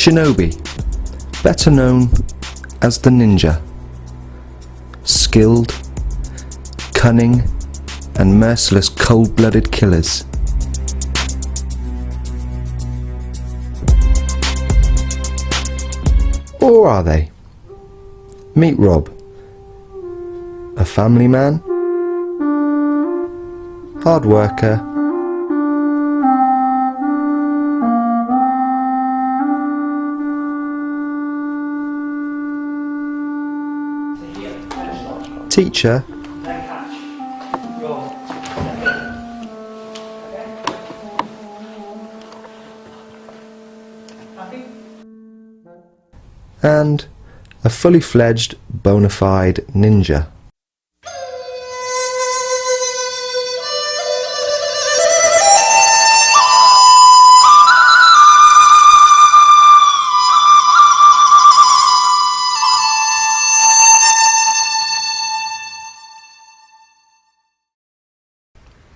Shinobi, better known as the ninja. Skilled, cunning, and merciless cold-blooded killers. Or are they? Meet Rob, a family man, hard worker, teacher, and a fully fledged bona fide ninja.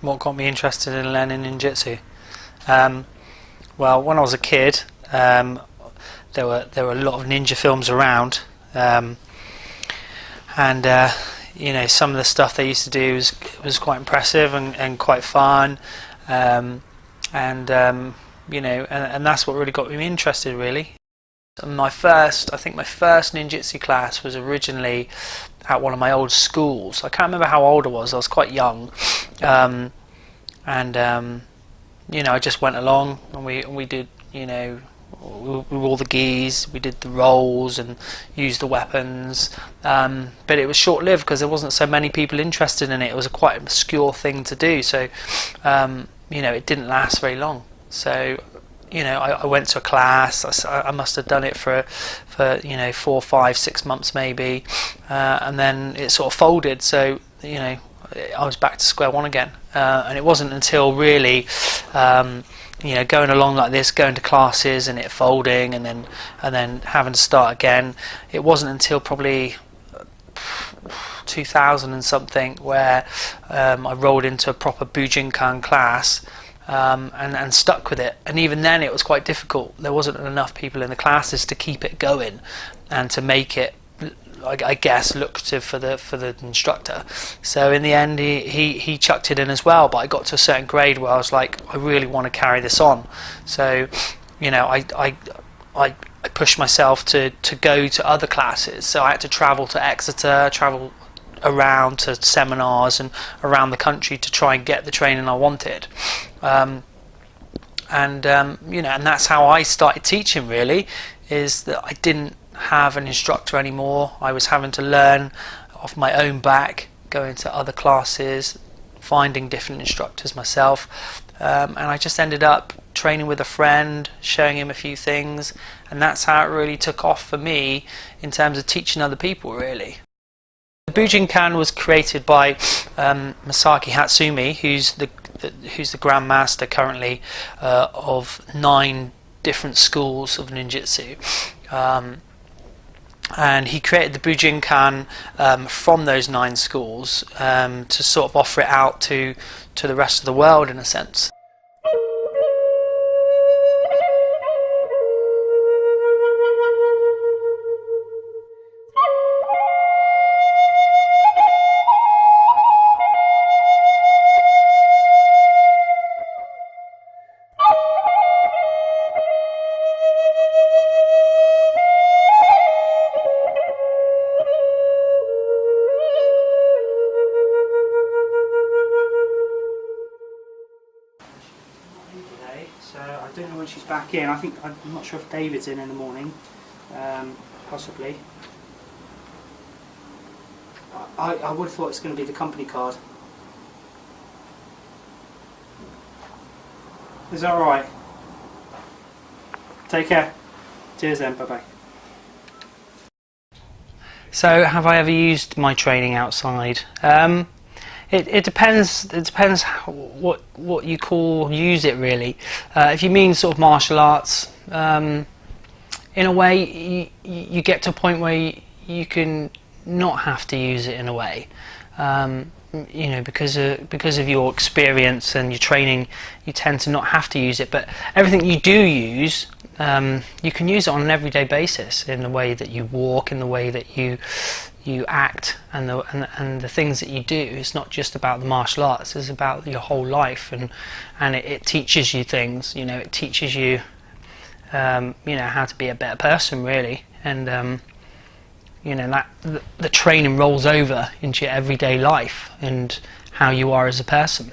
What got me interested in learning ninjutsu? Well, when I was a kid, there were a lot of ninja films around, and you know, some of the stuff they used to do was quite impressive and quite fun, you know, and that's what really got me interested, really. I think my first ninjutsu class was originally at one of my old schools. I can't remember how old I was quite young, you know, I just went along and we did, you know, we wore the gis, we did the rolls and used the weapons, but it was short-lived because there wasn't so many people interested in it. It was a quite obscure thing to do, so you know, it didn't last very long. So you know, I went to a class. I must have done it for you know, 4, 5, 6 months maybe, and then it sort of folded. So you know, I was back to square one again, and it wasn't until really you know, going along like this, going to classes and it folding, and then having to start again. It wasn't until probably 2000 and something where I rolled into a proper Bujinkan class. And stuck with it, and even then it was quite difficult. There wasn't enough people in the classes to keep it going and to make it, I guess, lucrative for the instructor. So in the end he chucked it in as well, but I got to a certain grade where I was like, I really want to carry this on. So you know, I pushed myself to go to other classes. So I had to travel to Exeter, travel around to seminars and around the country to try and get the training I wanted, you know, and that's how I started teaching, really, is that I didn't have an instructor anymore. I was having to learn off my own back, going to other classes, finding different instructors myself, and I just ended up training with a friend, showing him a few things, and that's how it really took off for me in terms of teaching other people, really. The Bujinkan was created by Masaki Hatsumi, who's the Grand Master currently of 9 different schools of ninjutsu, and he created the Bujinkan from those 9 schools to sort of offer it out to the rest of the world, in a sense. So I don't know when she's back in. I'm not sure if David's in the morning, possibly. I would have thought it's going to be the company card. Is that alright? Take care. Cheers then, bye bye. So have I ever used my training outside? It depends. It depends what you call use it, really. If you mean sort of martial arts, in a way you get to a point where you can not have to use it in a way. You know, because of your experience and your training, you tend to not have to use it. But everything you do use, you can use it on an everyday basis, in the way that you walk, in the way that you act, and the things that you do. It's not just about the martial arts, it's about your whole life, and it teaches you things. It teaches you how to be a better person, really, and that the training rolls over into your everyday life and how you are as a person.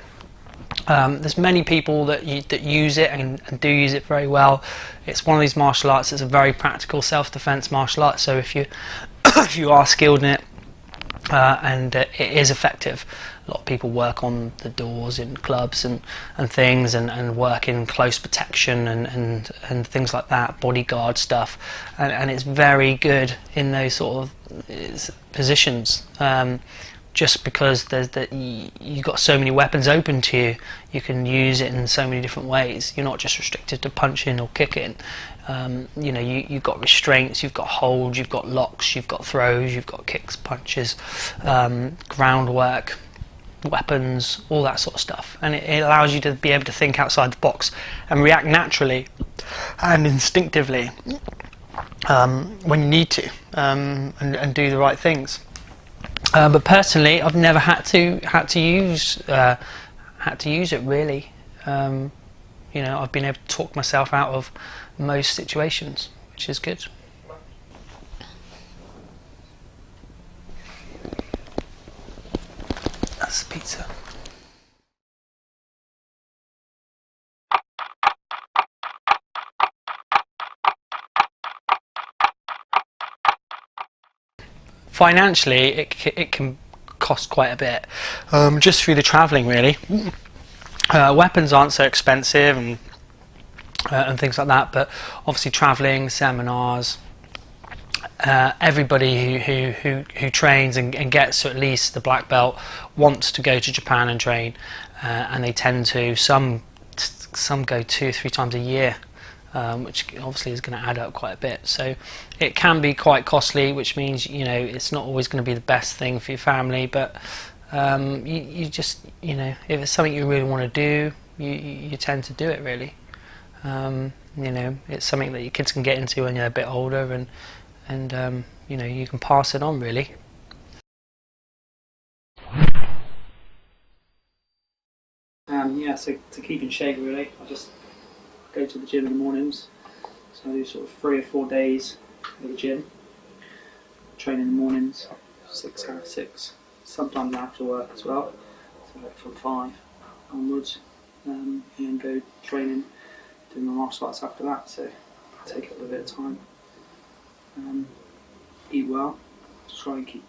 There's many people that use it and do use it very well. It's one of these martial arts. It's a very practical self-defense martial art. So if you if you are skilled in it, and it is effective. A lot of people work on the doors in clubs and things, and work in close protection and things like that, bodyguard stuff, and it's very good in those sort of positions. Just because you've got so many weapons open to you, you can use it in so many different ways. You're not just restricted to punching or kicking. You've got restraints, you've got holds, you've got locks, you've got throws, you've got kicks, punches, groundwork, weapons, all that sort of stuff. And it allows you to be able to think outside the box and react naturally and instinctively when you need to, and do the right things. But personally, I've never had to use it really. I've been able to talk myself out of most situations, which is good. That's the pizza. Financially, it can cost quite a bit, just through the travelling, really. Weapons aren't so expensive and things like that, but obviously travelling, seminars, everybody who trains and gets to at least the black belt wants to go to Japan and train, and they tend to. Some go 2 or 3 times a year. Which obviously is going to add up quite a bit. So it can be quite costly, which means it's not always going to be the best thing for your family. But you just if it's something you really want to do, you tend to do it really. It's something that your kids can get into when you're a bit older, and you can pass it on really. So to keep in shape really, I just go to the gym in the mornings, so I do sort of 3 or 4 days at the gym. Train in the mornings, 6 out of 6. Sometimes after work as well, so like from 5 onwards, and go training, doing my martial arts after that. So take up a bit of time. Eat well, try and keep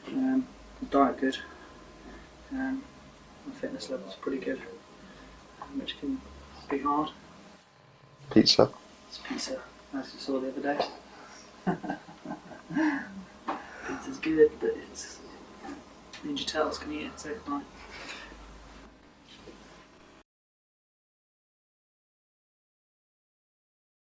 the diet good. My fitness level's pretty good, which can be hard. Pizza. It's pizza, as you saw the other day. Pizza's good, but it's Ninja Turtles can eat it, so can I.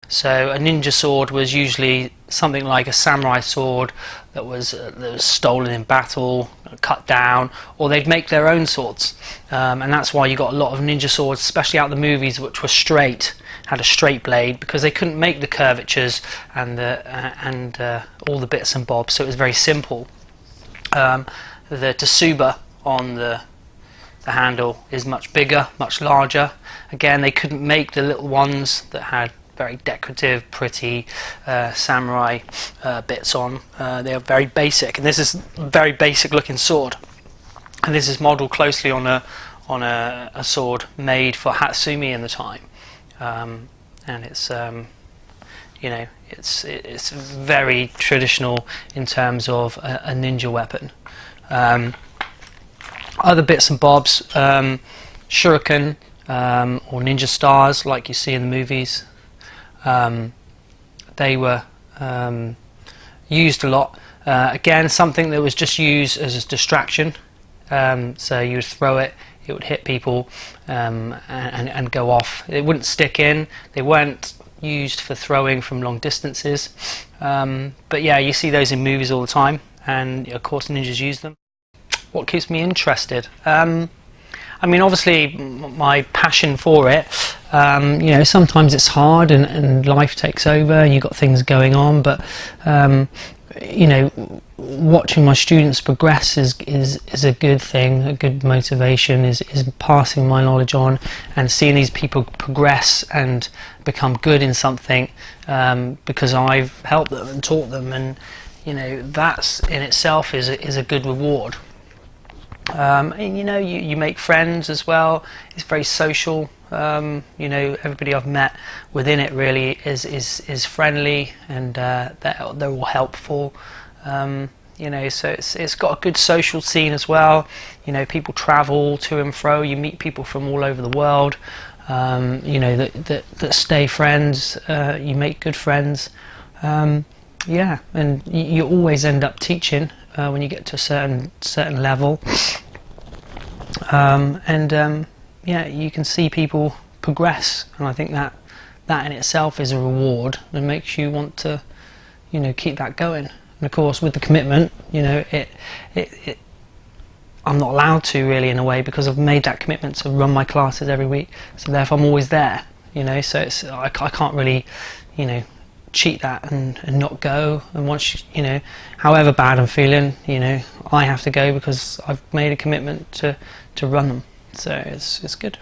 So a ninja sword was usually something like a samurai sword that was stolen in battle, cut down, or they'd make their own swords, and that's why you got a lot of ninja swords, especially out of the movies, which were straight, had a straight blade, because they couldn't make the curvatures and all the bits and bobs, so it was very simple. The tsuba on the handle is much bigger, much larger. Again, they couldn't make the little ones that had very decorative, pretty samurai bits on. They are very basic, and this is a very basic looking sword. And this is modelled closely on a sword made for Hatsumi in the time, and it's it's very traditional in terms of a ninja weapon. Other bits and bobs, shuriken or ninja stars, like you see in the movies. They were used a lot. Again, something that was just used as a distraction. So you would throw it, it would hit people, and go off. It wouldn't stick in. They weren't used for throwing from long distances. But yeah, you see those in movies all the time, and of course ninjas use them. What keeps me interested? I I mean, obviously my passion for it, you know, sometimes it's hard and life takes over and you've got things going on, but you know, watching my students progress is a good thing. A good motivation is passing my knowledge on and seeing these people progress and become good in something, because I've helped them and taught them, and you know, that's in itself is a good reward. And you know, you make friends as well. It's very social. You know, everybody I've met within it really is friendly, and they're all helpful. You know, so it's got a good social scene as well. You know, people travel to and fro. You meet people from all over the world. You know, that stay friends. You make good friends. Yeah, and you always end up teaching when you get to a certain level. Yeah, you can see people progress, and I think that in itself is a reward and makes you want to, you know, keep that going. And of course, with the commitment, you know, I'm not allowed to really, in a way, because I've made that commitment to run my classes every week. So therefore, I'm always there. You know, so I can't really, you know, cheat that and not go. And once you know, however bad I'm feeling, you know, I have to go because I've made a commitment to run them. So it's good.